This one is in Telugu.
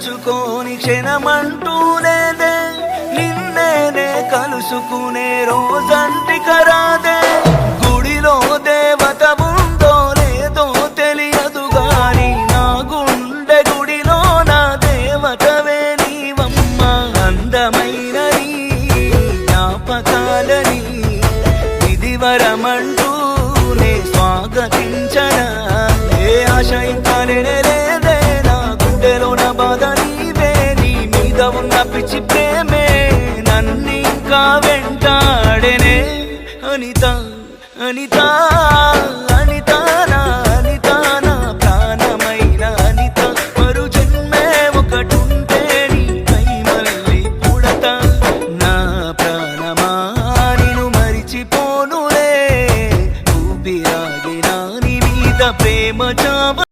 తలుచుకోని క్షణమంటూ లేదే, నిన్నేనే కలుసుకునే రోజంటిక రాదే. గుడిలో దేవత ఉందో లేదో తెలియదు గాని, నా గుండె గుడిలో నా దేవతవే నీవమ్మ. అందమైన నీ జ్ఞాపకాలని విధివరమంటూ నే స్వాగతించనా. ఏ ఆశ ఇంకా లేదే, నా గుండెలో నా బాధ నీవే. నీ మీద ఉన్న పిచ్చి ప్రేమే నన్నింకా వెంటాడేనే. అనిత అనిత